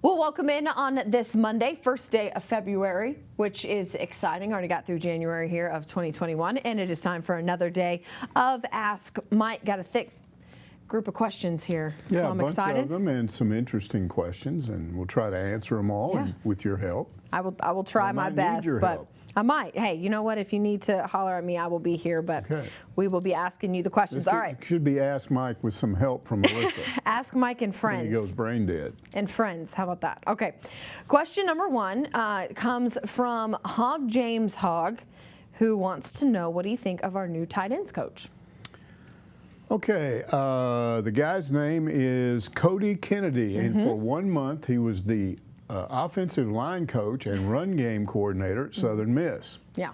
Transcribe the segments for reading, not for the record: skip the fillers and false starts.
Well, welcome in on this Monday, first day of February, which is exciting. Already got through January here of 2021, and it is time for another day of Ask Mike. Got a thick group of questions here, yeah, so I'm excited. A bunch of them and some interesting questions, and we'll try to answer them all and with your help. I will try my best, but help. I might. Hey, you know what? If you need to holler at me, I will be here, but we will be asking you the questions. All right. Should be Ask Mike with some help from Melissa. Ask Mike and friends. He goes brain dead. And friends. How about that? Okay. Question number one comes from Hog James Hog, who wants to know, what do you think of our new tight ends coach? Okay. The guy's name is Cody Kennedy, and for 1 month he was the offensive line coach and run game coordinator at Southern Miss. Yeah.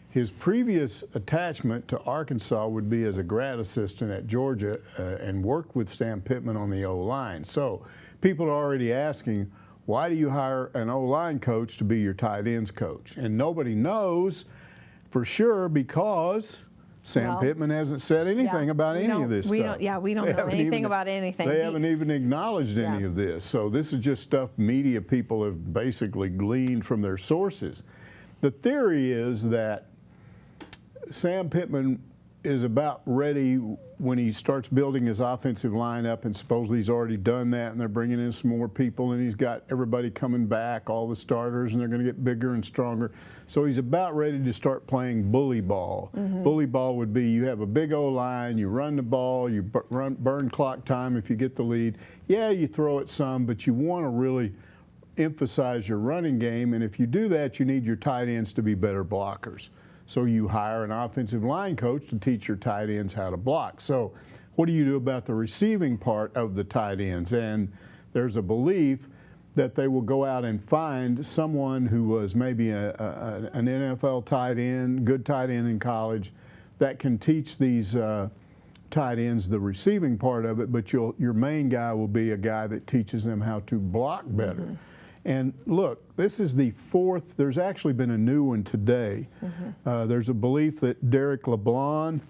His previous attachment to Arkansas would be as a grad assistant at Georgia and worked with Sam Pittman on the O-line. So people are already asking, why do you hire an O-line coach to be your tight ends coach? And nobody knows for sure because Sam Pittman hasn't said anything about any of this stuff. We don't know anything about anything. They haven't even acknowledged any of this. So this is just stuff media people have basically gleaned from their sources. The theory is that Sam Pittman is about ready when he starts building his offensive lineup, and supposedly he's already done that, and they're bringing in some more people, and he's got everybody coming back, all the starters, and they're going to get bigger and stronger. So he's about ready to start playing bully ball. Bully ball would be you have a big O-line, you run the ball, you burn clock time if you get the lead. Yeah, you throw it some, but you want to really emphasize your running game, and if you do that, you need your tight ends to be better blockers. So you hire an offensive line coach to teach your tight ends how to block. So what do you do about the receiving part of the tight ends? And there's a belief that they will go out and find someone who was maybe an NFL tight end, good tight end in college, that can teach these tight ends the receiving part of it, but your main guy will be a guy that teaches them how to block better. And look, this is the fourth. There's actually been a new one today. There's a belief that Derek LeBlanc,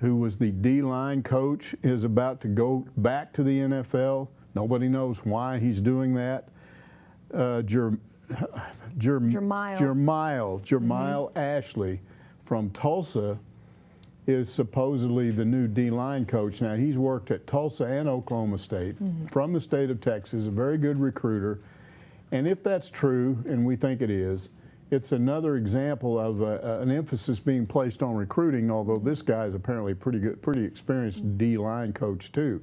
who was the D-line coach, is about to go back to the NFL. Nobody knows why he's doing that. Jermile Ashley from Tulsa is supposedly the new D-line coach. Now, he's worked at Tulsa and Oklahoma State from the state of Texas, a very good recruiter. And if that's true, and we think it is, it's another example of an emphasis being placed on recruiting, although this guy is apparently pretty experienced D-line coach too.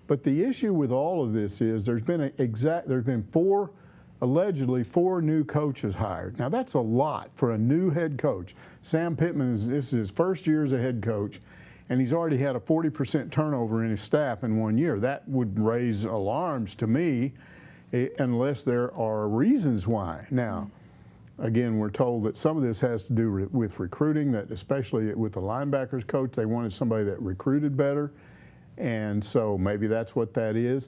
But the issue with all of this is there's been allegedly four new coaches hired. Now that's a lot for a new head coach. Sam Pittman, this is his first year as a head coach, and he's already had a 40% turnover in his staff in 1 year. That would raise alarms to me, unless there are reasons why. Now, again, we're told that some of this has to do with recruiting, that especially with the linebackers coach, they wanted somebody that recruited better, and so maybe that's what that is.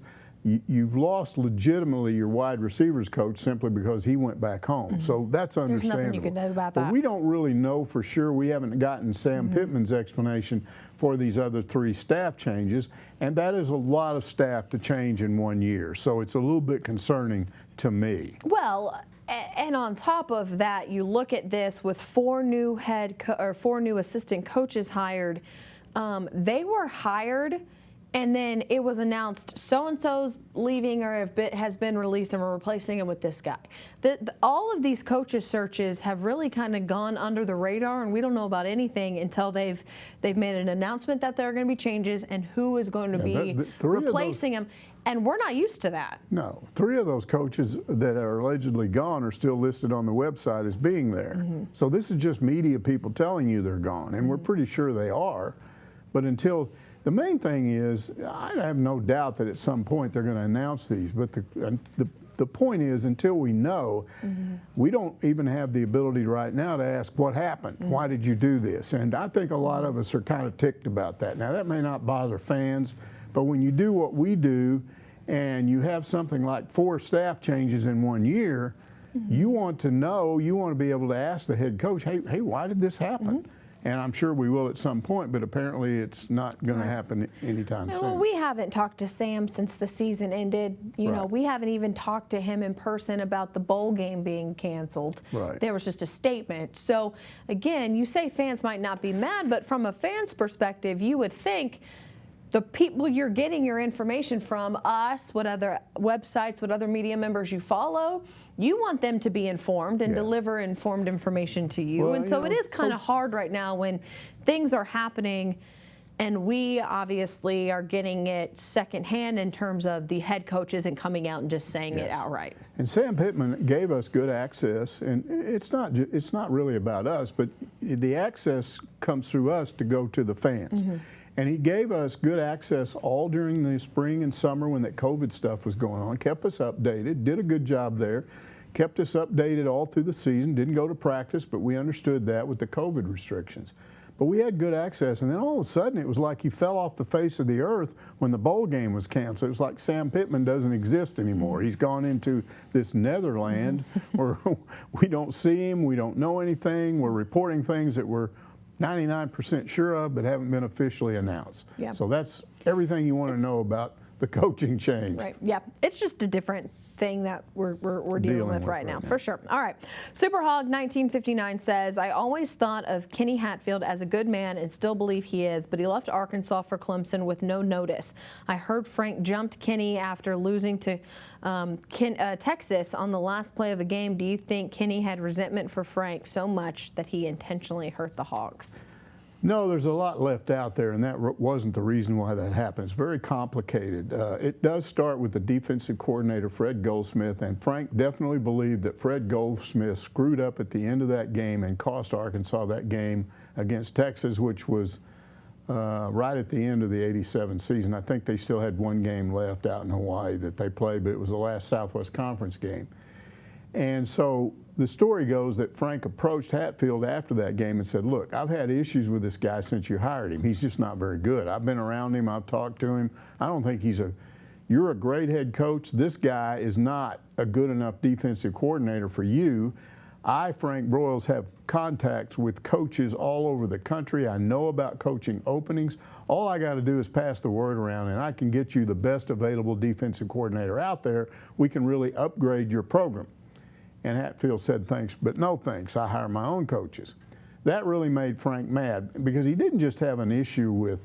You've lost legitimately your wide receivers coach simply because he went back home. So that's understandable. There's nothing you can do about that. But we don't really know for sure. We haven't gotten Sam Pittman's explanation for these other three staff changes, and that is a lot of staff to change in 1 year. So it's a little bit concerning to me. Well, and on top of that, you look at this with four new assistant coaches hired. They were hired, and then it was announced so-and-so's leaving or has been released, and we're replacing him with this guy. All of these coaches searches have really kind of gone under the radar, and we don't know about anything until they've made an announcement that there are going to be changes and who is going to be replacing him. And we're not used to that. No. Three of those coaches that are allegedly gone are still listed on the website as being there. So this is just media people telling you they're gone, and we're pretty sure they are. But the main thing is, I have no doubt that at some point they're going to announce these, but the point is, until we know, we don't even have the ability right now to ask what happened. Why did you do this? And I think a lot of us are kind of ticked about that. Now, that may not bother fans, but when you do what we do and you have something like 4 staff changes in 1 year, you want to know, you want to be able to ask the head coach, hey, why did this happen? And I'm sure we will at some point, but apparently it's not going to happen anytime soon. Well, we haven't talked to Sam since the season ended. You know, Right. we haven't even talked to him in person about the bowl game being canceled. Right. There was just a statement. So, again, you say fans might not be mad, but from a fan's perspective, you would think the people you're getting your information from, us, what other websites, what other media members you follow, you want them to be informed and deliver informed information to you. Well, and so you it know, is kind of hard right now when things are happening and we obviously are getting it secondhand in terms of the head coach isn't coming out and just saying it outright. And Sam Pittman gave us good access, and it's not really about us, but the access comes through us to go to the fans. And he gave us good access all during the spring and summer when that COVID stuff was going on, kept us updated, did a good job there, kept us updated all through the season, didn't go to practice, but we understood that with the COVID restrictions. But we had good access, and then all of a sudden it was like he fell off the face of the earth when the bowl game was canceled. It was like Sam Pittman doesn't exist anymore. He's gone into this netherland where we don't see him, we don't know anything, we're reporting things that we're 99% sure of but haven't been officially announced. Yeah. So that's everything you want to know about the coaching change. Right. Yeah. It's just a different thing that we're dealing with right now, for sure. All right. Superhog 1959 says, I always thought of Kenny Hatfield as a good man and still believe he is, but he left Arkansas for Clemson with no notice. I heard Frank jumped Kenny after losing to Texas on the last play of the game. Do you think Kenny had resentment for Frank so much that he intentionally hurt the Hogs? No, there's a lot left out there, and that wasn't the reason why that happened. It's very complicated. It does start with the defensive coordinator, Fred Goldsmith, and Frank definitely believed that Fred Goldsmith screwed up at the end of that game and cost Arkansas that game against Texas, which was right at the end of the '87 season. I think they still had one game left out in Hawaii that they played, but it was the last Southwest Conference game. And so the story goes that Frank approached Hatfield after that game and said, look, I've had issues with this guy since you hired him. He's just not very good. I've been around him. I've talked to him. I don't think you're a great head coach. This guy is not a good enough defensive coordinator for you. I, Frank Broyles, have contacts with coaches all over the country. I know about coaching openings. All I got to do is pass the word around, and I can get you the best available defensive coordinator out there. We can really upgrade your program. And Hatfield said, thanks, but no thanks. I hire my own coaches. That really made Frank mad because he didn't just have an issue with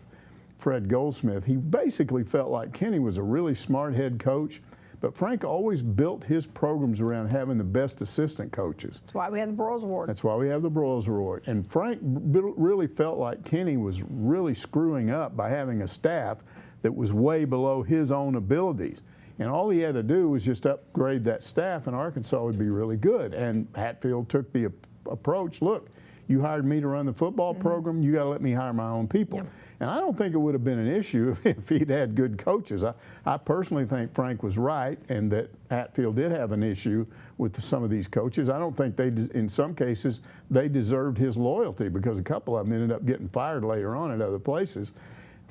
Fred Goldsmith. He basically felt like Kenny was a really smart head coach, but Frank always built his programs around having the best assistant coaches. That's why we have the Broyles Award. That's why we have the Broyles Award. And Frank really felt like Kenny was really screwing up by having a staff that was way below his own abilities. And all he had to do was just upgrade that staff, and Arkansas would be really good. And Hatfield took the approach, look, you hired me to run the football program, you got to let me hire my own people. And I don't think it would have been an issue if he'd had good coaches. I personally think Frank was right and that Hatfield did have an issue with some of these coaches. I don't think in some cases, they deserved his loyalty because a couple of them ended up getting fired later on at other places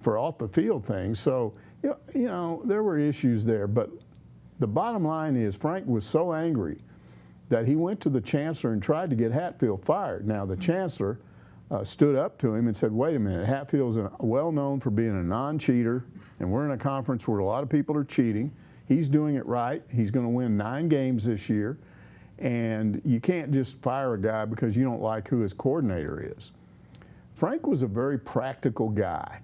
for off the field things. So, you know, there were issues there, but the bottom line is Frank was so angry that he went to the chancellor and tried to get Hatfield fired. Now, the chancellor stood up to him and said, wait a minute, Hatfield's well known for being a non-cheater, and we're in a conference where a lot of people are cheating. He's doing it right. He's going to win 9 games this year, and you can't just fire a guy because you don't like who his coordinator is. Frank was a very practical guy.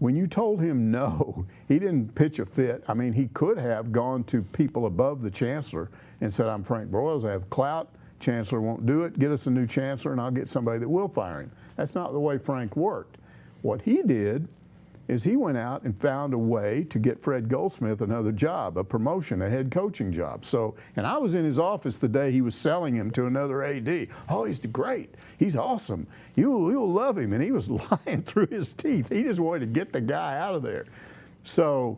When you told him no, he didn't pitch a fit. I mean, he could have gone to people above the chancellor and said, I'm Frank Broyles, I have clout, chancellor won't do it, get us a new chancellor and I'll get somebody that will fire him. That's not the way Frank worked. What he did is he went out and found a way to get Fred Goldsmith another job, a promotion, a head coaching job. So, and I was in his office the day he was selling him to another AD. Oh, he's great. He's awesome. You'll love him. And he was lying through his teeth. He just wanted to get the guy out of there. So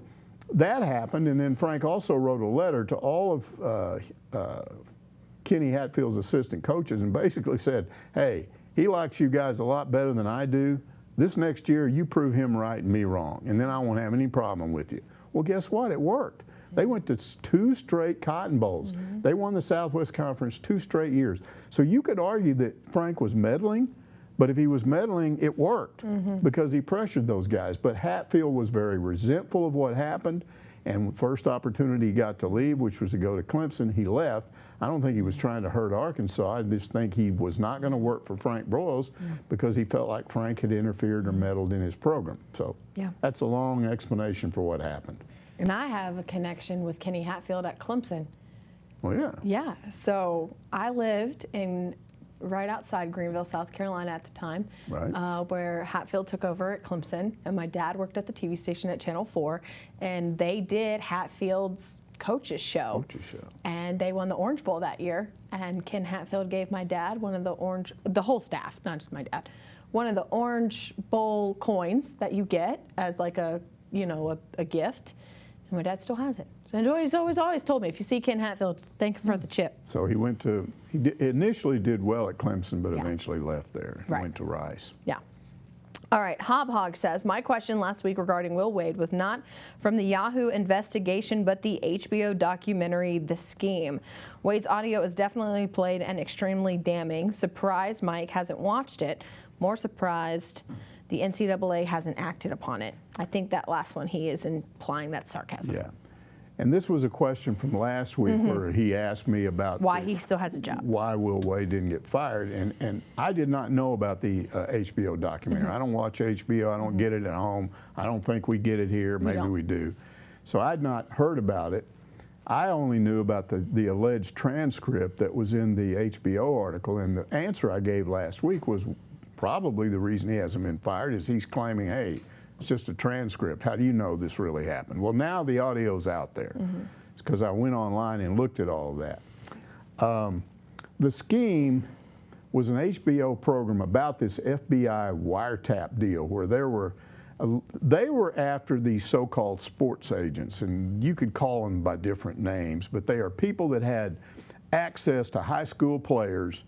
that happened. And then Frank also wrote a letter to all of Kenny Hatfield's assistant coaches and basically said, hey, he likes you guys a lot better than I do. This next year, you prove him right and me wrong, and then I won't have any problem with you. Well, guess what? It worked. They went to 2 straight Cotton Bowls. They won the Southwest Conference 2 straight years. So you could argue that Frank was meddling, But if he was meddling, it worked because he pressured those guys. But Hatfield was very resentful of what happened, and first opportunity he got to leave, which was to go to Clemson, he left. I don't think he was trying to hurt Arkansas. I just think he was not going to work for Frank Broyles because he felt like Frank had interfered or meddled in his program. So that's a long explanation for what happened. And I have a connection with Kenny Hatfield at Clemson. Well, yeah. Yeah, so I lived in right outside Greenville, South Carolina at the time, where Hatfield took over at Clemson, and my dad worked at the TV station at Channel 4, and they did Hatfield's coaches show. And they won the Orange Bowl that year, and Ken Hatfield gave my dad one of the whole staff, not just my dad, one of the Orange Bowl coins that you get as like a gift. And my dad still has it. So he's always told me, if you see Ken Hatfield, thank him for the chip. So he initially did well at Clemson, but eventually left there and went to Rice. Yeah. All right, Hob Hog says, my question last week regarding Will Wade was not from the Yahoo investigation, but the HBO documentary, The Scheme. Wade's audio is definitely played and extremely damning. Surprised Mike hasn't watched it. More surprised the NCAA hasn't acted upon it. I think that last one, he is implying that's sarcasm. Yeah. And this was a question from last week where he asked me about why he still has a job. Why Will Wade didn't get fired. And I did not know about the HBO documentary. I don't watch HBO. I don't get it at home. I don't think we get it here. Maybe we do. So I'd not heard about it. I only knew about the alleged transcript that was in the HBO article. And the answer I gave last week was probably the reason he hasn't been fired is he's claiming, hey, it's just a transcript. How do you know this really happened? Well, now the audio's out there. It's because I went online and looked at all of that. The Scheme was an HBO program about this FBI wiretap deal where they were after these so-called sports agents, and you could call them by different names, but they are people that had access to high school players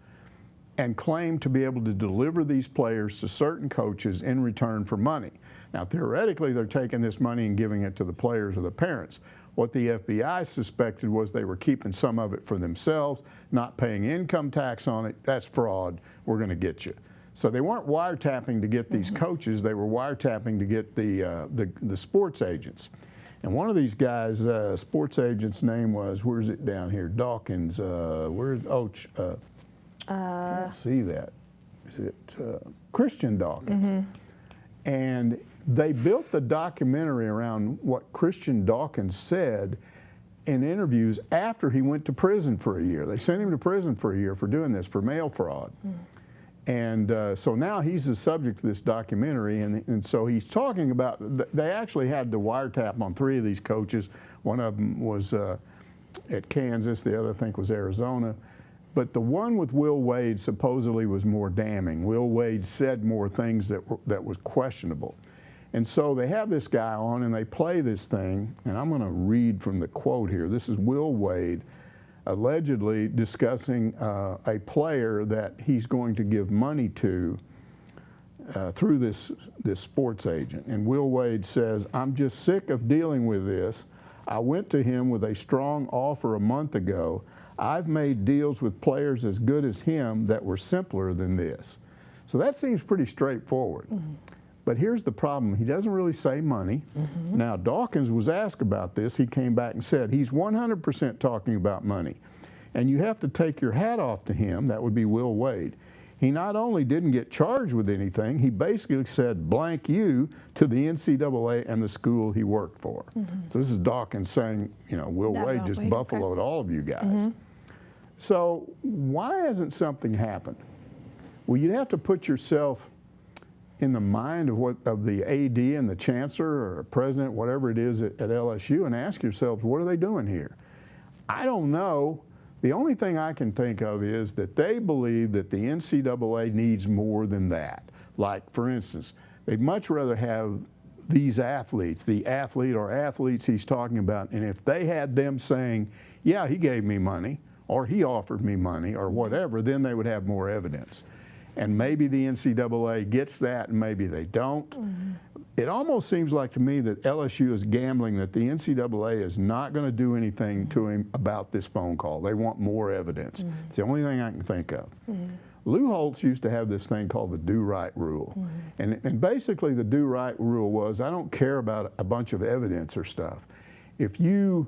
and claimed to be able to deliver these players to certain coaches in return for money. Now, theoretically, they're taking this money and giving it to the players or the parents. What the FBI suspected was they were keeping some of it for themselves, not paying income tax on it. That's fraud. We're going to get you. So they weren't wiretapping to get these coaches. They were wiretapping to get the sports agents. And one of these guys, sports agent's name was, where's it down here? Dawkins. Can't see that. Is it Christian Dawkins? And they built the documentary around what Christian Dawkins said in interviews after he went to prison for a year. They sent him to prison for a year for doing this, for mail fraud. And so now he's the subject of this documentary, and so he's talking about, they actually had the wiretap on 3 of these coaches. One of them was at Kansas, the other I think was Arizona. But the one with Will Wade supposedly was more damning. Will Wade said more things that was questionable. And so they have this guy on and they play this thing, and I'm going to read from the quote here. This is Will Wade allegedly discussing a player that he's going to give money to through this sports agent. And Will Wade says, "I'm just sick of dealing with this. I went to him with a strong offer a month ago. I've made deals with players as good as him that were simpler than this." So that seems pretty straightforward. But here's the problem. He doesn't really say money. Now, Dawkins was asked about this. He came back and said he's 100% talking about money. And you have to take your hat off to him. That would be Will Wade. He not only didn't get charged with anything, he basically said blank you to the NCAA and the school he worked for. So this is Dawkins saying, Will Wade just buffaloed all of you guys. So why hasn't something happened? Well, you'd have to put yourself in the mind of the AD and the chancellor or president, whatever it is at LSU, and ask yourselves, what are they doing here? I don't know. The only thing I can think of is that they believe that the NCAA needs more than that. Like, for instance, they'd much rather have these athletes, the athlete or athletes he's talking about, and if they had them saying, yeah, he gave me money, or he offered me money, or whatever, then they would have more evidence. And maybe the NCAA gets that, and maybe they don't. It almost seems like to me that LSU is gambling that the NCAA is not going to do anything to him about this phone call. They want more evidence. It's the only thing I can think of. Lou Holtz used to have this thing called the do-right rule. And basically the do-right rule was, I don't care about a bunch of evidence or stuff. If you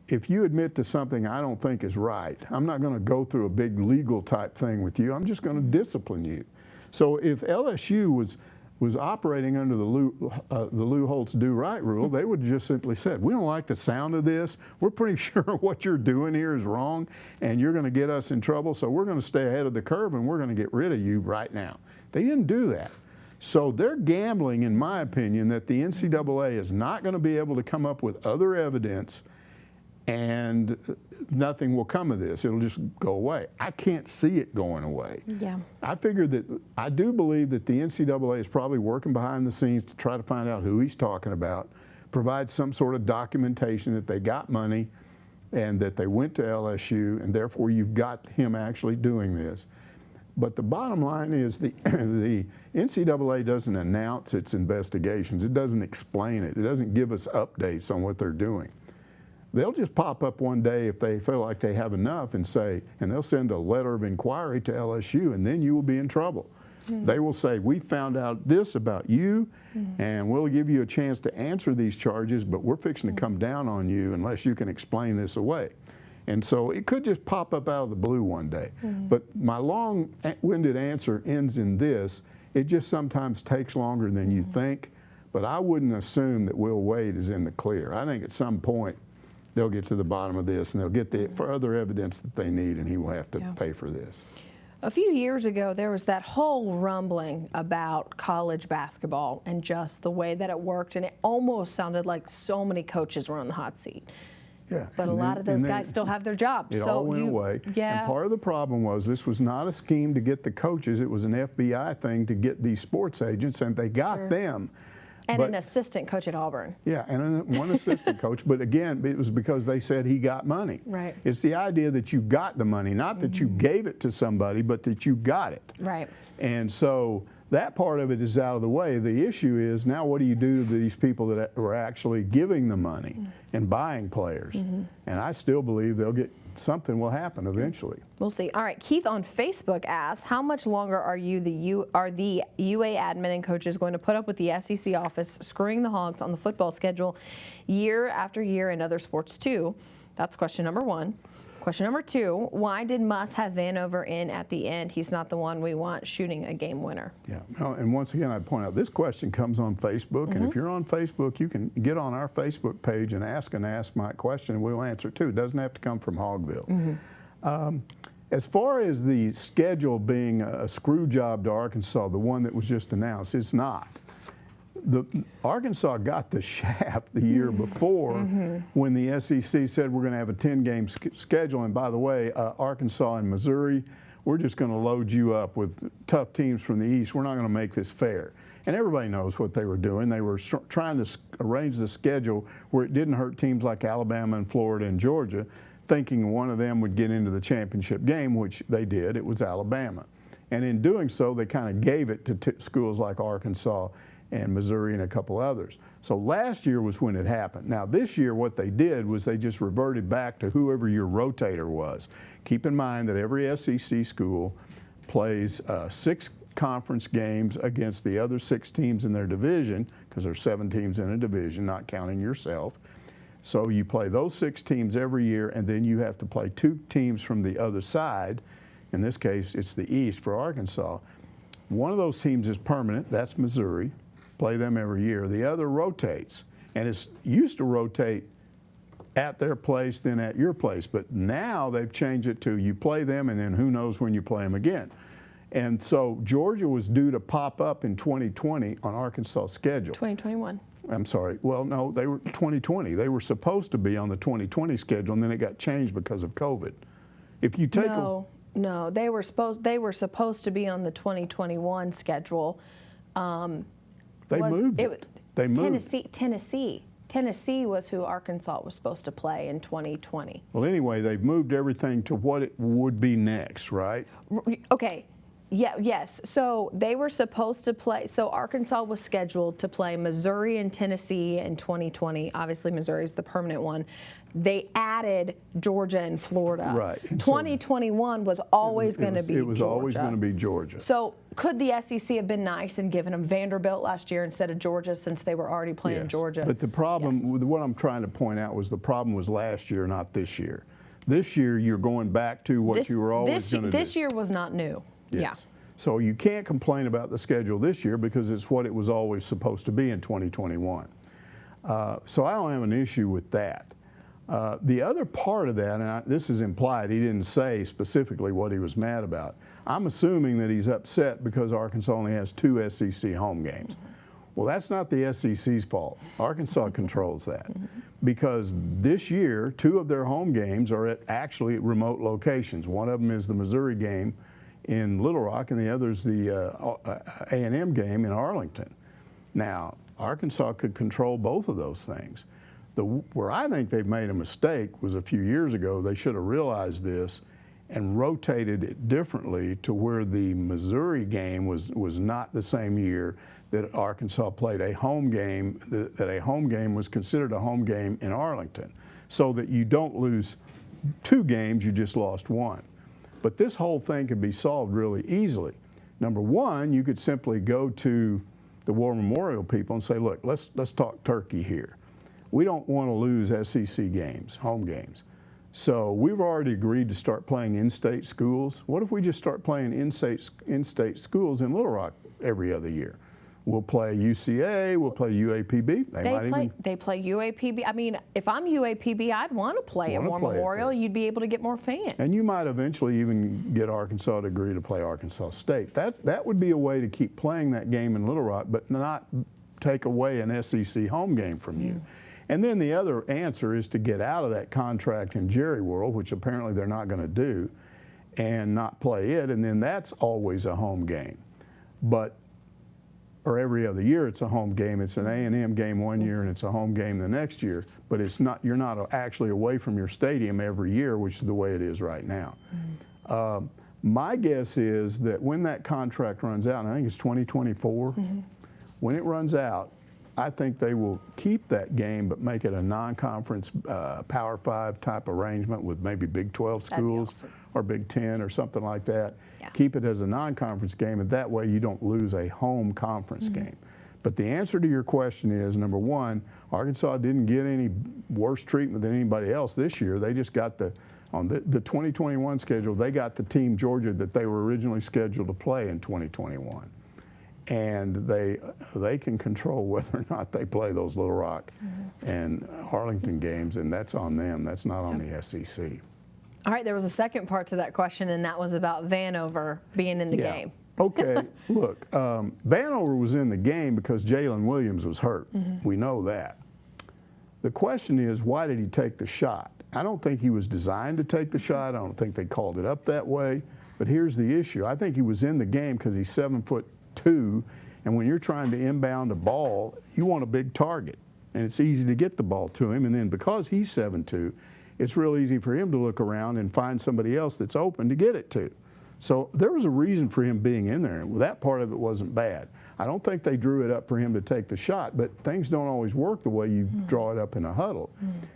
admit to something I don't think is right, I'm not going to go through a big legal type thing with you. I'm just going to discipline you. So if LSU was operating under the Lou Holtz do-right rule, they would have just simply said, we don't like the sound of this. We're pretty sure what you're doing here is wrong, and you're going to get us in trouble, so we're going to stay ahead of the curve, and we're going to get rid of you right now. They didn't do that. So they're gambling, in my opinion, that the NCAA is not going to be able to come up with other evidence and nothing will come of this. It'll just go away. I can't see it going away. Yeah. I do believe that the NCAA is probably working behind the scenes to try to find out who he's talking about, provide some sort of documentation that they got money and that they went to LSU, and therefore you've got him actually doing this. But the bottom line is the NCAA doesn't announce its investigations. It doesn't explain it. It doesn't give us updates on what they're doing. They'll just pop up one day if they feel like they have enough and they'll send a letter of inquiry to LSU, and then you will be in trouble. They will say, we found out this about you, and we'll give you a chance to answer these charges, but we're fixing to come down on you unless you can explain this away. And so it could just pop up out of the blue one day. But my long-winded answer ends in this. It just sometimes takes longer than you think, but I wouldn't assume that Will Wade is in the clear. I think at some point, they'll get to the bottom of this, and they'll get the further evidence that they need, and he will have to pay for this. A few years ago, there was that whole rumbling about college basketball and just the way that it worked, and it almost sounded like so many coaches were on the hot seat. Yeah. But a lot of those guys still have their jobs. It all went away. Yeah. And part of the problem was this was not a scheme to get the coaches. It was an FBI thing to get these sports agents, and they got them. And an assistant coach at Auburn. Yeah, and one assistant coach. But again, it was because they said he got money. Right. It's the idea that you got the money, not that you gave it to somebody, but that you got it. Right. And so that part of it is out of the way. The issue is now what do you do to these people that are actually giving the money and buying players? And I still believe something will happen eventually. We'll see. All right, Keith on Facebook asks, how much longer are the UA admin and coaches going to put up with the SEC office screwing the Hogs on the football schedule year after year in other sports too? That's question number one. Question number two, why did Muss have Vanover in at the end? He's not the one we want shooting a game winner. Yeah, and once again, I'd point out, this question comes on Facebook, and if you're on Facebook, you can get on our Facebook page and ask an Ask Mike question, and we'll answer too. It doesn't have to come from Hogville. As far as the schedule being a screw job to Arkansas, the one that was just announced, it's not. Arkansas got the shaft the year before when the SEC said we're going to have a 10-game schedule. And by the way, Arkansas and Missouri, we're just going to load you up with tough teams from the East. We're not going to make this fair. And everybody knows what they were doing. They were trying to arrange the schedule where it didn't hurt teams like Alabama and Florida and Georgia, thinking one of them would get into the championship game, which they did. It was Alabama. And in doing so, they kind of gave it to schools like Arkansas and Missouri and a couple others. So last year was when it happened. Now this year what they did was they just reverted back to whoever your rotator was. Keep in mind that every SEC school plays 6 conference games against the other 6 teams in their division, because there's 7 teams in a division, not counting yourself. So you play those 6 teams every year, and then you have to play 2 teams from the other side. In this case, it's the East for Arkansas. One of those teams is permanent, that's Missouri. Play them every year. The other rotates, and it's used to rotate at their place, then at your place. But now they've changed it to you play them, and then who knows when you play them again. And so Georgia was due to pop up in 2020 on Arkansas' schedule. 2021. I'm sorry. Well, no, they were 2020. They were supposed to be on the 2020 schedule, and then it got changed because of COVID. If you take no, they were supposed to be on the 2021 schedule. They moved it. They moved. Tennessee was who Arkansas was supposed to play in 2020. Well, anyway, they've moved everything to what it would be next, right? Okay. Yes. So they were supposed to play. So Arkansas was scheduled to play Missouri and Tennessee in 2020. Obviously, Missouri is the permanent one. They added Georgia and Florida. Right. And 2021 was always going to be Georgia. It was always going to be Georgia. So could the SEC have been nice and given them Vanderbilt last year instead of Georgia, since they were already playing Yes. Georgia? But the problem, with what I'm trying to point out, was the problem was last year, not this year. This year, you're going back to what you were always going to do. This year was not new. Yes. Yeah. So you can't complain about the schedule this year because it's what it was always supposed to be in 2021. So I don't have an issue with that. The other part of that, and this is implied, he didn't say specifically what he was mad about. I'm assuming that he's upset because Arkansas only has 2 SEC home games. Well, that's not the SEC's fault. Arkansas controls that because this year, 2 of their home games are at actually remote locations. One of them is the Missouri game in Little Rock, and the other is the A&M game in Arlington. Now, Arkansas could control both of those things. Where I think they've made a mistake was a few years ago. They should have realized this and rotated it differently to where the Missouri game was not the same year that Arkansas played a home game, that a home game was considered a home game in Arlington, so that you don't lose 2 games, you just lost 1. But this whole thing could be solved really easily. Number one, you could simply go to the War Memorial people and say, look, let's talk turkey here. We don't want to lose SEC games, home games. So we've already agreed to start playing in-state schools. What if we just start playing in-state schools in Little Rock every other year? We'll play UCA, we'll play UAPB. They play UAPB. I mean, if I'm UAPB, I'd want to play at War Memorial. You'd be able to get more fans. And you might eventually even get Arkansas to agree to play Arkansas State. That would be a way to keep playing that game in Little Rock, but not take away an SEC home game from you. And then the other answer is to get out of that contract in Jerry World, which apparently they're not going to do, and not play it, and then that's always a home game. Or every other year it's a home game. It's an A&M game one year and it's a home game the next year, but it's not, you're not actually away from your stadium every year, which is the way it is right now. My guess is that when that contract runs out, and I think it's 2024, when it runs out, I think they will keep that game but make it a non-conference Power 5 type arrangement with maybe Big 12 schools or Big 10 or something like that. Yeah. Keep it as a non-conference game, and that way you don't lose a home conference game. But the answer to your question is, number one, Arkansas didn't get any worse treatment than anybody else this year. They just got on the 2021 schedule, they got the team Georgia that they were originally scheduled to play in 2021. And they can control whether or not they play those Little Rock and Arlington games, and that's on them. That's not on the SEC. All right, there was a second part to that question, and that was about Vanover being in the game. Okay, look, Vanover was in the game because Jalen Williams was hurt. We know that. The question is, why did he take the shot? I don't think he was designed to take the shot. I don't think they called it up that way. But here's the issue. I think he was in the game because he's 7'2", and when you're trying to inbound a ball, you want a big target, and it's easy to get the ball to him. And then because he's 7'2", it's real easy for him to look around and find somebody else that's open to get it to. So there was a reason for him being in there. That part of it wasn't bad. I don't think they drew it up for him to take the shot, but things don't always work the way you draw it up in a huddle.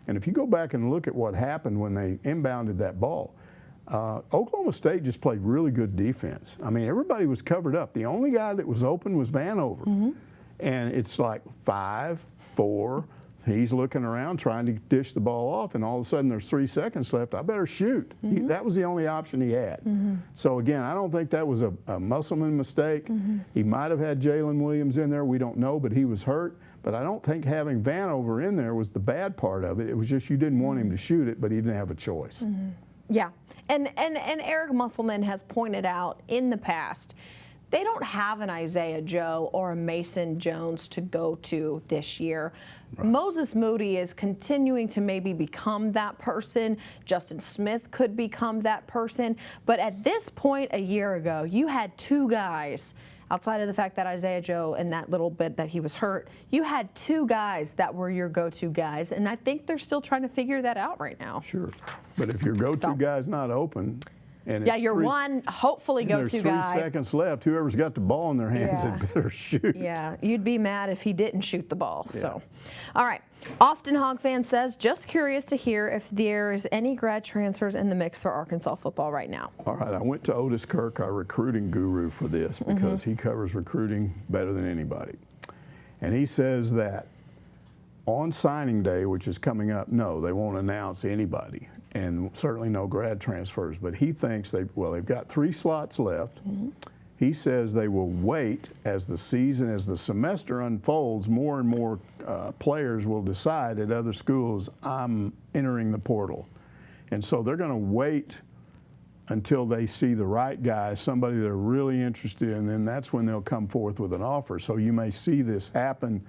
And if you go back and look at what happened when they inbounded that ball, Oklahoma State just played really good defense. I mean, everybody was covered up. The only guy that was open was Vanover. And it's like 5, 4, he's looking around trying to dish the ball off, and all of a sudden there's 3 seconds left. I better shoot. That was the only option he had. So again, I don't think that was a Musselman mistake. He might have had Jalen Williams in there. We don't know, but he was hurt. But I don't think having Vanover in there was the bad part of it. It was just you didn't want him to shoot it, but he didn't have a choice. Yeah, and Eric Musselman has pointed out in the past, they don't have an Isaiah Joe or a Mason Jones to go to this year. Moses Moody is continuing to maybe become that person. Justin Smith could become that person. But at this point a year ago, you had 2 guys, outside of the fact that Isaiah Joe and that little bit that he was hurt, you had 2 guys that were your go-to guys. And I think they're still trying to figure that out right now. Sure. But if your go-to guy's not open And Yeah, it's you're one hopefully go-to guy. There's 3 seconds left. Whoever's got the ball in their hands had better shoot. Yeah, you'd be mad if he didn't shoot the ball. Yeah. So, all right. Austin Hog fan says, just curious to hear if there's any grad transfers in the mix for Arkansas football right now. All right, I went to Otis Kirk, our recruiting guru, for this because he covers recruiting better than anybody. And he says that on signing day, which is coming up, no, they won't announce anybody, and certainly no grad transfers. But he thinks they've got 3 slots left. He says they will wait as the semester unfolds, more and more players will decide at other schools, I'm entering the portal. And so they're going to wait until they see the right guy, somebody they're really interested in, and then that's when they'll come forth with an offer. So you may see this happen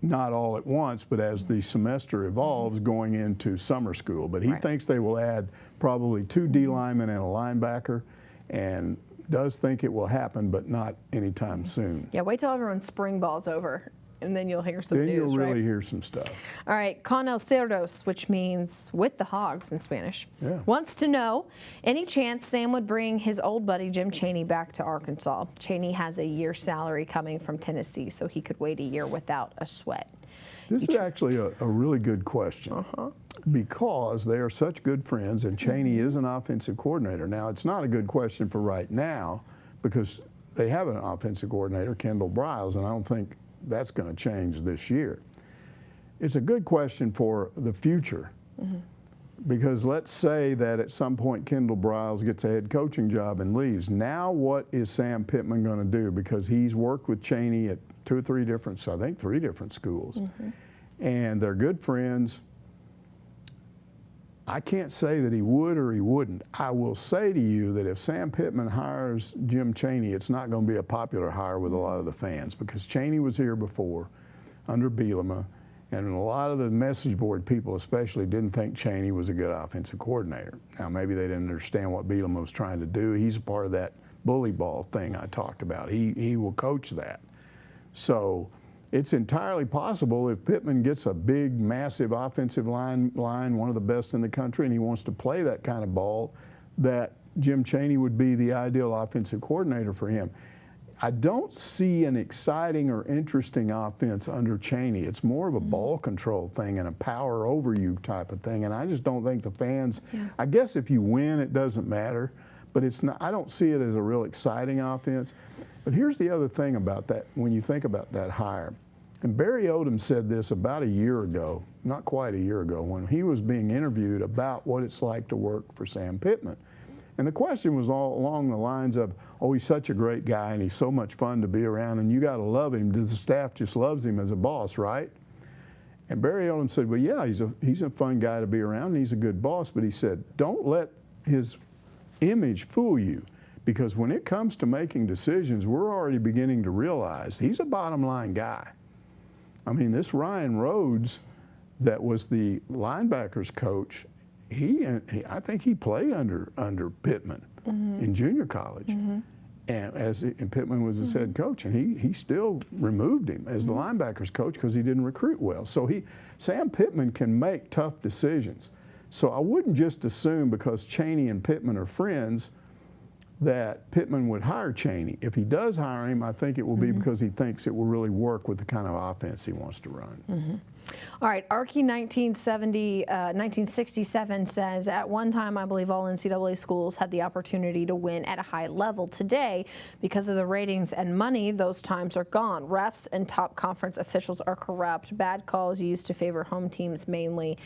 not all at once, but as the semester evolves going into summer school. But he thinks they will add probably 2 D linemen and a linebacker, and does think it will happen, but not anytime soon. Yeah, wait till everyone's spring ball's over, and then you'll hear some news, Then you'll really hear some stuff. All right, Con el Cerdos, which means with the hogs in Spanish, wants to know, any chance Sam would bring his old buddy Jim Chaney back to Arkansas? Chaney has a year's salary coming from Tennessee, so he could wait a year without a sweat. This is actually a really good question because they are such good friends, and Chaney is an offensive coordinator. Now, it's not a good question for right now because they have an offensive coordinator, Kendall Briles, and I don't think that's going to change this year. It's a good question for the future because let's say that at some point Kendall Briles gets a head coaching job and leaves. Now what is Sam Pittman going to do? Because he's worked with Chaney at 2 or 3 different, I think 3 different schools, and they're good friends. I can't say that he would or he wouldn't. I will say to you that if Sam Pittman hires Jim Chaney, it's not going to be a popular hire with a lot of the fans because Chaney was here before under Bielema, and a lot of the message board people especially didn't think Chaney was a good offensive coordinator. Now, maybe they didn't understand what Bielema was trying to do. He's a part of that bully ball thing I talked about. He will coach that. So it's entirely possible if Pittman gets a big, massive offensive line, one of the best in the country, and he wants to play that kind of ball, that Jim Chaney would be the ideal offensive coordinator for him. I don't see an exciting or interesting offense under Chaney. It's more of a ball control thing and a power over you type of thing, and I just don't think the fans, I guess if you win, it doesn't matter, but it's not. I don't see it as a real exciting offense. But here's the other thing about that, when you think about that hire. And Barry Odom said this about a year ago, not quite a year ago, when he was being interviewed about what it's like to work for Sam Pittman. And the question was all along the lines of, oh, he's such a great guy and he's so much fun to be around and you got to love him. The staff just loves him as a boss, right? And Barry Odom said, well, yeah, he's a fun guy to be around and he's a good boss. But he said, don't let his image fool you. Because when it comes to making decisions, we're already beginning to realize he's a bottom line guy. I mean, this Ryan Rhodes that was the linebackers coach, I think he played under Pittman in junior college. And Pittman was his head coach, and he still removed him as the linebackers coach because he didn't recruit well. So Sam Pittman can make tough decisions. So I wouldn't just assume because Chaney and Pittman are friends that Pittman would hire Chaney. If he does hire him, I think it will be because he thinks it will really work with the kind of offense he wants to run. All right, Archie 1967 says, at one time, I believe all NCAA schools had the opportunity to win at a high level. Today, because of the ratings and money, those times are gone. Refs and top conference officials are corrupt. Bad calls used to favor home teams mainly.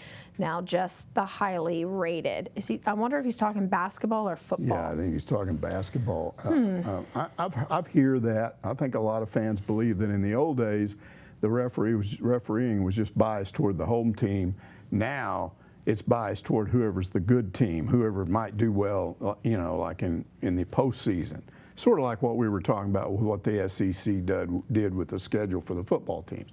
Now just the highly rated. I wonder if he's talking basketball or football. Yeah, I think he's talking basketball. I've heard that. I think a lot of fans believe that in the old days, the refereeing was just biased toward the home team. Now it's biased toward whoever's the good team, whoever might do well, like in the postseason. Sort of like what we were talking about with what the SEC did with the schedule for the football teams.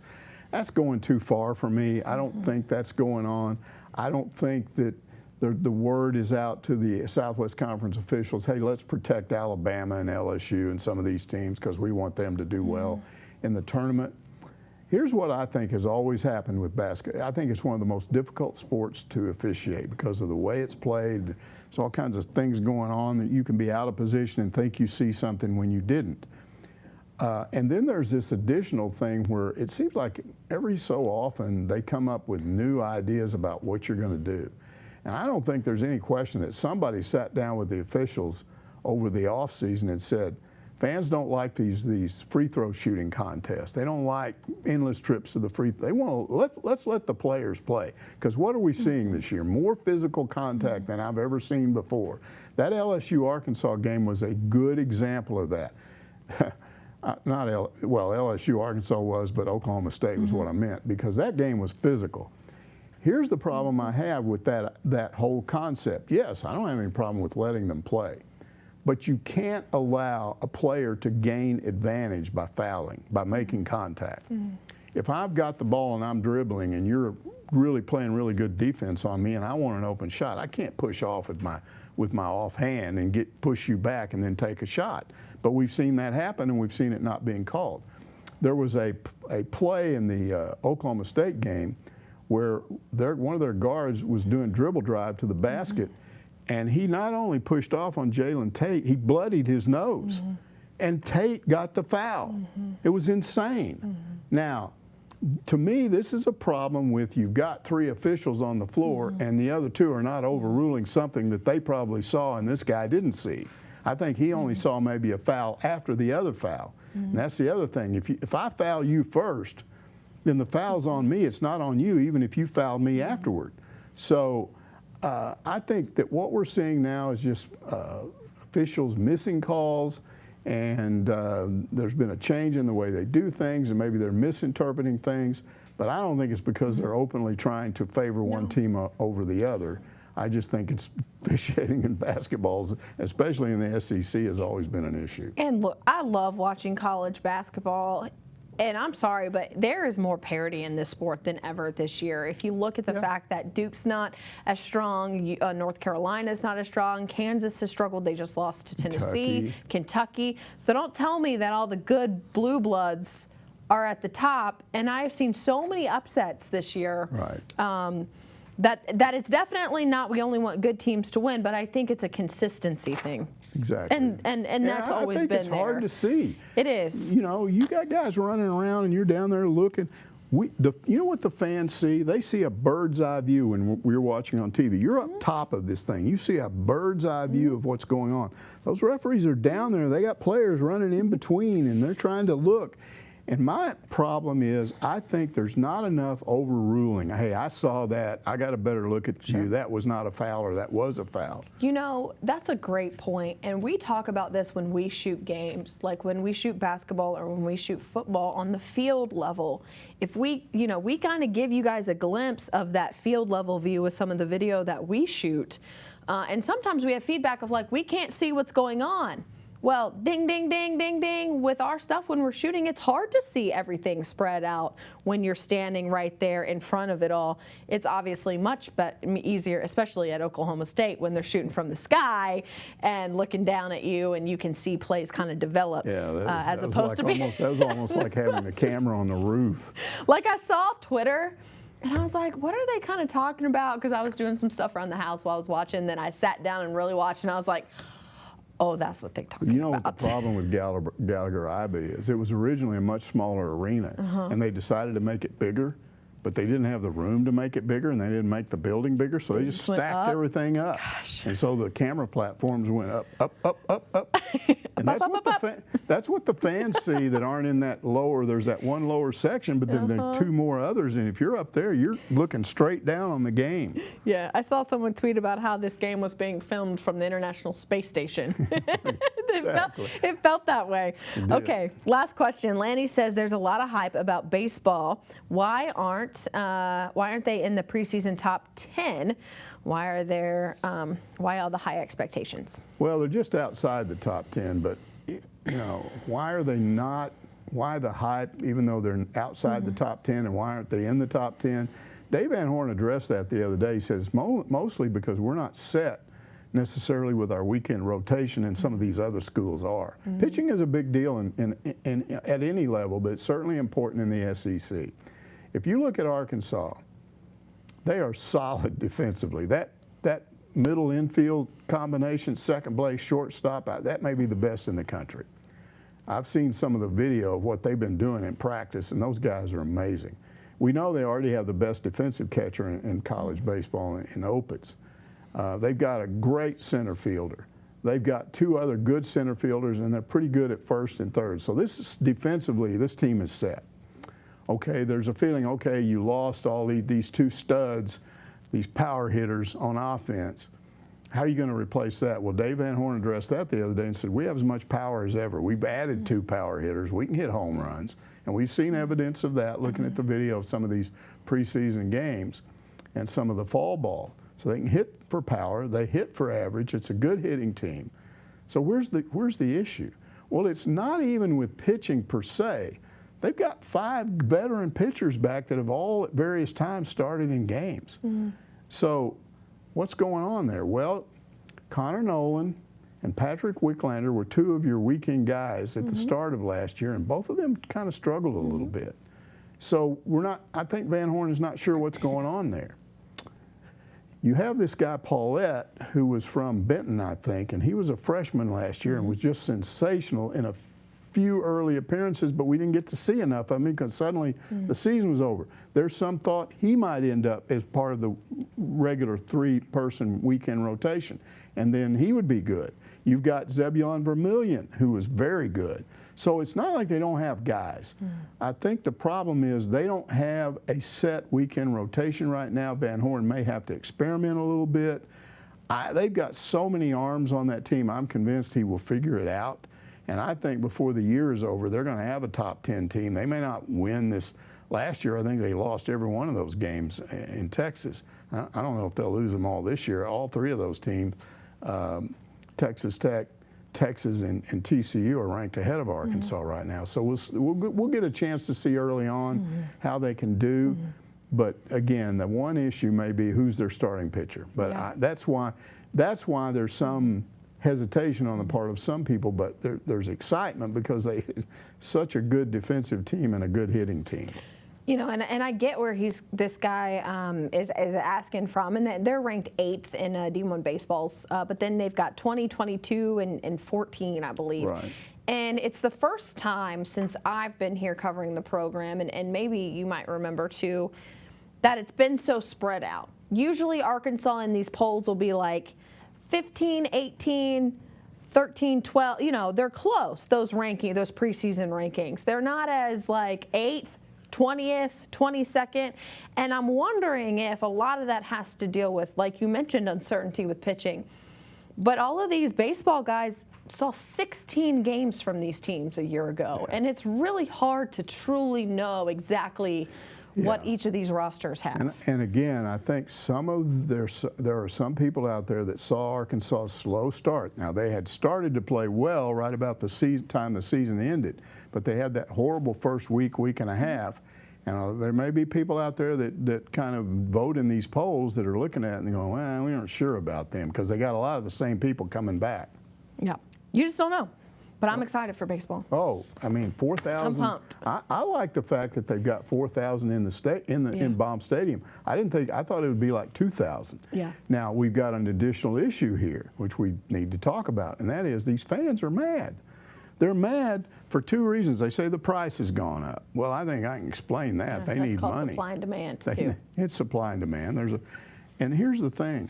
That's going too far for me. I don't think that's going on. I don't think that the word is out to the Southwest Conference officials, hey, let's protect Alabama and LSU and some of these teams because we want them to do well in the tournament. Here's what I think has always happened with basketball. I think it's one of the most difficult sports to officiate because of the way it's played. There's all kinds of things going on that you can be out of position and think you see something when you didn't. And then there's this additional thing where it seems like every so often they come up with new ideas about what you're going to do. And I don't think there's any question that somebody sat down with the officials over the offseason and said, fans don't like these free throw shooting contests. They don't like endless trips to the free throw. They want to let's let the players play. Because what are we seeing this year? More physical contact than I've ever seen before. That LSU-Arkansas game was a good example of that. Well, LSU-Arkansas was, but Oklahoma State was what I meant, because that game was physical. Here's the problem I have with that whole concept. Yes, I don't have any problem with letting them play. But you can't allow a player to gain advantage by fouling, by making contact. If I've got the ball and I'm dribbling and you're really playing really good defense on me and I want an open shot, I can't push off with my offhand and push you back and then take a shot. But we've seen that happen and we've seen it not being called. There was a play in the Oklahoma State game where one of their guards was doing dribble drive to the basket. And he not only pushed off on Jalen Tate, he bloodied his nose. And Tate got the foul. It was insane. Now, to me, this is a problem with you've got 3 officials on the floor and the other 2 are not overruling something that they probably saw and this guy didn't see. I think he only saw maybe a foul after the other foul. And that's the other thing. If I foul you first, then the foul's on me. It's not on you, even if you fouled me afterward. So I think that what we're seeing now is just officials missing calls, and there's been a change in the way they do things, and maybe they're misinterpreting things. But I don't think it's because they're openly trying to favor one team over the other. I just think it's officiating in basketballs, especially in the SEC, has always been an issue. And look, I love watching college basketball. And I'm sorry, but there is more parity in this sport than ever this year. If you look at the fact that Duke's not as strong, North Carolina's not as strong, Kansas has struggled. They just lost to Tennessee, Kentucky. So don't tell me that all the good blue bloods are at the top. And I've seen so many upsets this year. Right. That it's definitely not we only want good teams to win, but I think it's a consistency thing. Exactly. And that's always been there. It's hard to see. It is. You know, you got guys running around and you're down there looking. You know what the fans see? They see a bird's eye view when we're watching on TV. You're up top of this thing. You see a bird's eye view of what's going on. Those referees are down there. They got players running in between, and they're trying to look. And my problem is, I think there's not enough overruling. Hey, I saw that. I got a better look at you. That was not a foul, or that was a foul. You know, that's a great point. And we talk about this when we shoot games, like when we shoot basketball or when we shoot football on the field level. If we kind of give you guys a glimpse of that field level view with some of the video that we shoot. And sometimes we have feedback of like, we can't see what's going on. Well, ding, ding, ding, ding, ding. With our stuff when we're shooting, it's hard to see everything spread out when you're standing right there in front of it all. It's obviously much easier, especially at Oklahoma State, when they're shooting from the sky and looking down at you, and you can see plays kind of develop. Yeah, that was almost like having a camera on the roof. Like I saw Twitter. And I was like, what are they kind of talking about? Because I was doing some stuff around the house while I was watching. Then I sat down and really watched, and I was like, oh, that's what they're talking about. You know what the problem with Gallagher-Iba is? It was originally a much smaller arena, and they decided to make it bigger, but they didn't have the room to make it bigger, and they didn't make the building bigger, so they just stacked everything up. Gosh. And so the camera platforms went up, up, up, up, up. And that's what the fans see that aren't in that lower, there's that one lower section, but then there are 2 more others, and if you're up there, you're looking straight down on the game. Yeah, I saw someone tweet about how this game was being filmed from the International Space Station. Exactly. It felt that way. Okay, last question. Lanny says there's a lot of hype about baseball. Why aren't they in the preseason top 10? Why all the high expectations? Well, they're just outside the top 10, but why are they not? Why the hype, even though they're outside the top 10, and why aren't they in the top 10? Dave Van Horn addressed that the other day. He says it's mostly because we're not set necessarily with our weekend rotation, and some of these other schools are. Pitching is a big deal at any level, but it's certainly important in the SEC. If you look at Arkansas, they are solid defensively. That middle infield combination, second base, shortstop, that may be the best in the country. I've seen some of the video of what they've been doing in practice, and those guys are amazing. We know they already have the best defensive catcher in college baseball in Opitz. They've got a great center fielder. They've got 2 other good center fielders, and they're pretty good at first and third. So defensively, this team is set. Okay, there's a feeling, okay, you lost all these 2 studs, these power hitters on offense. How are you going to replace that? Well, Dave Van Horn addressed that the other day and said, we have as much power as ever. We've added 2 power hitters. We can hit home runs. And we've seen evidence of that looking at the video of some of these preseason games and some of the fall ball. So they can hit for power. They hit for average. It's a good hitting team. So where's the issue? Well, it's not even with pitching per se. They've got 5 veteran pitchers back that have all at various times started in games. So what's going on there? Well, Connor Nolan and Patrick Wicklander were 2 of your weekend guys at the start of last year, and both of them kind of struggled a little bit. So I think Van Horn is not sure what's going on there. You have this guy, Paulette, who was from Benton, I think, and he was a freshman last year and was just sensational in a few early appearances, but we didn't get to see enough of him because suddenly the season was over. There's some thought he might end up as part of the regular 3-person weekend rotation, and then he would be good. You've got Zebulon Vermillion, who was very good. So it's not like they don't have guys. I think the problem is they don't have a set weekend rotation right now. Van Horn may have to experiment a little bit. They've got so many arms on that team, I'm convinced he will figure it out. And I think before the year is over, they're going to have a top 10 team. They may not win this. Last year, I think they lost every one of those games in Texas. I don't know if they'll lose them all this year. All 3 of those teams, Texas Tech, Texas, and TCU are ranked ahead of Arkansas right now. So we'll get a chance to see early on how they can do. But again, the one issue may be who's their starting pitcher. But that's why there's some hesitation on the part of some people, but there's excitement because they such a good defensive team and a good hitting team. You know, and I get where this guy is asking from, and they're ranked 8th in D1 baseballs, but then they've got 20, 22, and 14, I believe. Right. And it's the first time since I've been here covering the program, and maybe you might remember too, that it's been so spread out. Usually Arkansas in these polls will be like 15, 18, 13, 12, you know, they're close, those preseason rankings. They're not as like 8th, 20th, 22nd, and I'm wondering if a lot of that has to deal with, like you mentioned, uncertainty with pitching. But all of these baseball guys saw 16 games from these teams a year ago, and it's really hard to truly know exactly what each of these rosters have. And again, I think there are some people out there that saw Arkansas's slow start. Now, they had started to play well right about the time the season ended, but they had that horrible first week and a half. And there may be people out there that kind of vote in these polls that are looking at it and going, well, we aren't sure about them because they got a lot of the same people coming back. Yeah. You just don't know. But I'm excited for baseball. Oh, I mean, 4,000. I'm pumped. I like the fact that they've got 4,000 in Baum Stadium. I thought it would be like 2,000. Yeah. Now we've got an additional issue here, which we need to talk about, and that is these fans are mad. They're mad for 2 reasons. They say the price has gone up. Well, I think I can explain that. Yes, they need called money. Supply and demand too. It's supply and demand. And here's the thing.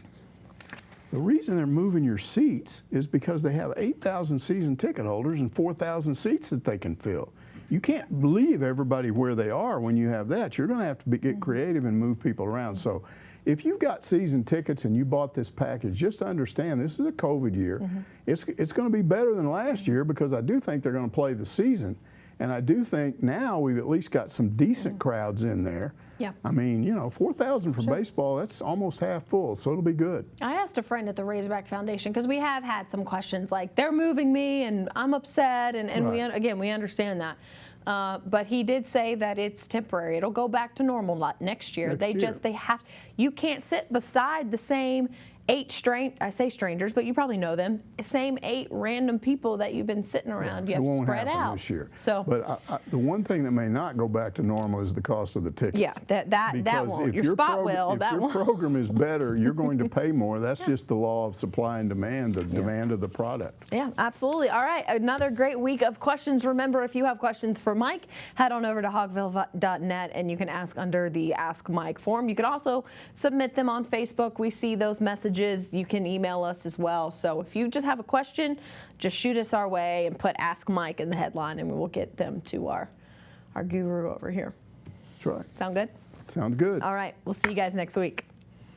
The reason they're moving your seats is because they have 8,000 season ticket holders and 4,000 seats that they can fill. You can't leave everybody where they are when you have that. You're going to have to get creative and move people around. So if you've got season tickets and you bought this package, just understand this is a COVID year. It's going to be better than last year because I do think they're going to play the season. And I do think now we've at least got some decent crowds in there. Yeah. I mean, you know, 4,000 for baseball, that's almost half full, so it'll be good. I asked a friend at the Razorback Foundation, because we have had some questions like, they're moving me and I'm upset, and right. we understand that. But he did say that it's temporary. It'll go back to normal next year. You can't sit beside the same I say strangers, but you probably know them. Same 8 random people that you've been sitting around. You have to spread out. This year. So, but the one thing that may not go back to normal is the cost of the tickets. yeah, that won't. Your spot will. That won't. If your program is better, you're going to pay more. That's just the law of supply and demand, the demand of the product. Yeah, absolutely. All right, another great week of questions. Remember, if you have questions for Mike, head on over to hogville.net and you can ask under the Ask Mike form. You can also submit them on Facebook. We see those messages. You can email us as well. So if you just have a question, just shoot us our way and put Ask Mike in the headline and we will get them to our guru over here. That's right. Sound good? Sounds good. All right. We'll see you guys next week.